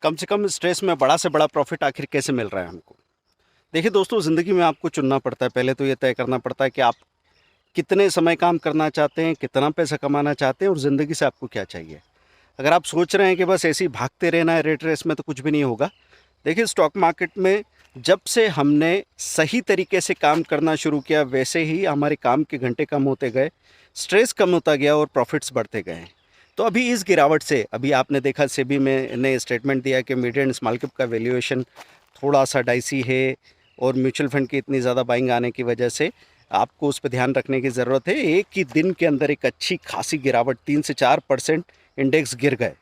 कम से कम स्ट्रेस में बड़ा से बड़ा प्रॉफिट आखिर कैसे मिल रहा है हमको। देखिए दोस्तों, ज़िंदगी में आपको चुनना पड़ता है। पहले तो ये तय करना पड़ता है कि आप कितने समय काम करना चाहते हैं, कितना पैसा कमाना चाहते हैं और ज़िंदगी से आपको क्या चाहिए। अगर आप सोच रहे हैं कि बस ऐसे ही भागते रहना है रेट रेस में, तो कुछ भी नहीं होगा। देखिए, स्टॉक मार्केट में जब से हमने सही तरीके से काम करना शुरू किया, वैसे ही हमारे काम के घंटे कम होते गए, स्ट्रेस कम होता गया और प्रॉफिट्स बढ़ते गए। तो अभी इस गिरावट से, अभी आपने देखा सेबी में ने स्टेटमेंट दिया कि मिड एंड स्मॉल कैप का वैल्यूएशन थोड़ा सा डाइसी है और म्यूचुअल फंड की इतनी ज़्यादा बाइंग आने की वजह से आपको उस पर ध्यान रखने की ज़रूरत है। एक ही दिन के अंदर एक अच्छी खासी गिरावट, 3 से 4% इंडेक्स गिर गए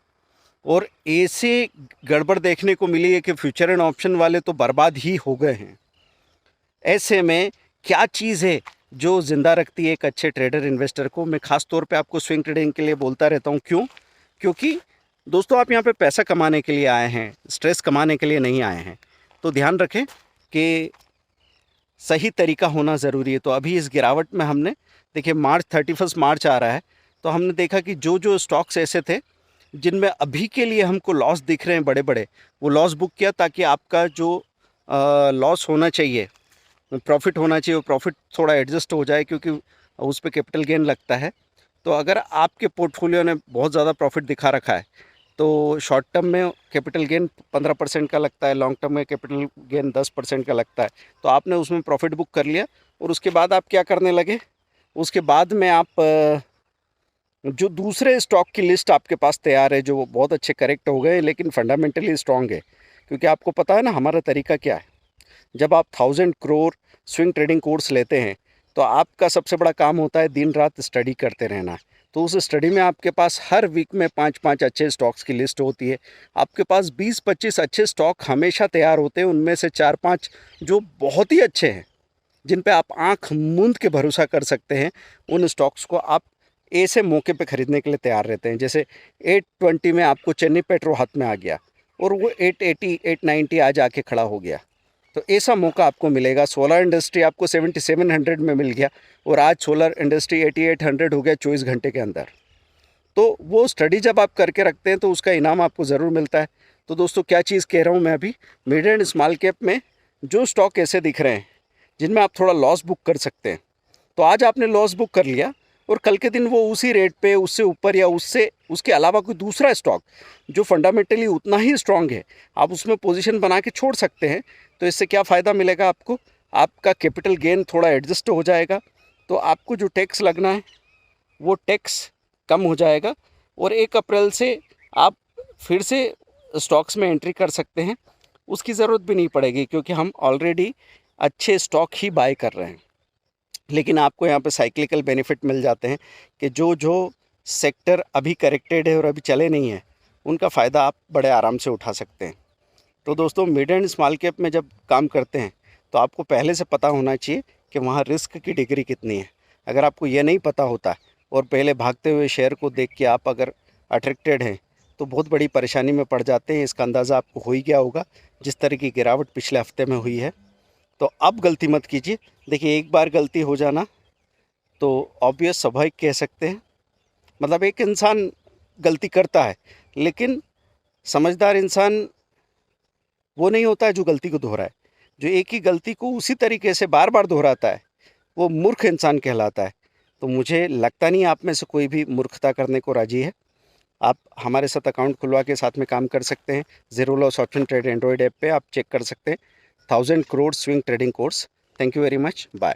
और ऐसे गड़बड़ देखने को मिली है कि फ्यूचर एंड ऑप्शन वाले तो बर्बाद ही हो गए हैं। ऐसे में क्या चीज़ है जो ज़िंदा रखती है एक अच्छे ट्रेडर इन्वेस्टर को? मैं ख़ास तौर पे आपको स्विंग ट्रेडिंग के लिए बोलता रहता हूँ। क्यों? क्योंकि दोस्तों, आप यहाँ पे पैसा कमाने के लिए आए हैं, स्ट्रेस कमाने के लिए नहीं आए हैं। तो ध्यान रखें कि सही तरीका होना ज़रूरी है। तो अभी इस गिरावट में हमने, देखिए, मार्च 31 मार्च आ रहा है, तो हमने देखा कि जो जो स्टॉक्स ऐसे थे जिनमें अभी के लिए हमको लॉस दिख रहे हैं बड़े बड़े, वो लॉस बुक किया ताकि आपका जो लॉस होना चाहिए, प्रॉफिट होना चाहिए, वो प्रॉफिट थोड़ा एडजस्ट हो जाए, क्योंकि उस पर कैपिटल गेन लगता है। तो अगर आपके पोर्टफोलियो ने बहुत ज़्यादा प्रॉफिट दिखा रखा है, तो शॉर्ट टर्म में कैपिटल गेन 15% का लगता है, लॉन्ग टर्म में कैपिटल गेन 10% का लगता है। तो आपने उसमें प्रॉफिट बुक कर लिया और उसके बाद आप क्या करने लगे? उसके बाद में आप जो दूसरे स्टॉक की लिस्ट आपके पास तैयार है, जो बहुत अच्छे करेक्ट हो गए लेकिन फंडामेंटली स्ट्रॉन्ग है। क्योंकि आपको पता है ना हमारा तरीका क्या है। जब आप 1000 करोड़ स्विंग ट्रेडिंग कोर्स लेते हैं, तो आपका सबसे बड़ा काम होता है दिन रात स्टडी करते रहना। तो उस स्टडी में आपके पास हर वीक में 5-5 अच्छे स्टॉक्स की लिस्ट होती है। आपके पास 20-25 अच्छे स्टॉक हमेशा तैयार होते हैं। उनमें से 4-5 जो बहुत ही अच्छे हैं, जिन पे आप आंख मूंद के भरोसा कर सकते हैं, उन स्टॉक्स को आप ऐसे मौके पे ख़रीदने के लिए तैयार रहते हैं। जैसे 820 में आपको चेन्नई पेट्रो हाथ में आ गया और वो 880 890 आज आके खड़ा हो गया। तो ऐसा मौका आपको मिलेगा। सोलर इंडस्ट्री आपको 7700 में मिल गया और आज सोलर इंडस्ट्री 8800 हो गया 24 घंटे के अंदर। तो वो स्टडी जब आप करके रखते हैं तो उसका इनाम आपको ज़रूर मिलता है। तो दोस्तों, क्या चीज़ कह रहा हूँ मैं अभी, मिड एंड स्मॉल कैप में जो स्टॉक ऐसे दिख रहे हैं जिनमें आप थोड़ा लॉस बुक कर सकते हैं, तो आज आपने लॉस बुक कर लिया और कल के दिन वो उसी रेट पे, उससे ऊपर या उससे उसके अलावा कोई दूसरा स्टॉक जो फंडामेंटली उतना ही स्ट्रांग है, आप उसमें पोजीशन बना के छोड़ सकते हैं। तो इससे क्या फ़ायदा मिलेगा आपको? आपका कैपिटल गेन थोड़ा एडजस्ट हो जाएगा, तो आपको जो टैक्स लगना है वो टैक्स कम हो जाएगा और 1 अप्रैल से आप फिर से स्टॉक्स में एंट्री कर सकते हैं। उसकी ज़रूरत भी नहीं पड़ेगी, क्योंकि हम ऑलरेडी अच्छे स्टॉक ही बाय कर रहे हैं। लेकिन आपको यहाँ पे साइक्लिकल बेनिफिट मिल जाते हैं कि जो जो सेक्टर अभी करेक्टेड है और अभी चले नहीं हैं, उनका फ़ायदा आप बड़े आराम से उठा सकते हैं। तो दोस्तों, मिड एंड स्मॉल कैप में जब काम करते हैं, तो आपको पहले से पता होना चाहिए कि वहाँ रिस्क की डिग्री कितनी है। अगर आपको ये नहीं पता होता और पहले भागते हुए शेयर को देख के आप अगर अट्रैक्टेड हैं, तो बहुत बड़ी परेशानी में पड़ जाते हैं। इसका अंदाज़ा आपको हो ही गया होगा जिस तरह की गिरावट पिछले हफ्ते में हुई है। तो अब गलती मत कीजिए। देखिए, एक बार गलती हो जाना तो ऑब्वियस स्वाभाविक कह सकते हैं। मतलब एक इंसान गलती करता है, लेकिन समझदार इंसान वो नहीं होता है जो गलती को दोहराए। जो एक ही गलती को उसी तरीके से बार बार दोहराता है, वो मूर्ख इंसान कहलाता है। तो मुझे लगता नहीं आप में से कोई भी मूर्खता करने को राजी है। आप हमारे साथ अकाउंट खुलवा के साथ में काम कर सकते हैं। Zero loss option trade Android app पे आप चेक कर सकते हैं 1000 crore swing trading course. Thank you very much. Bye.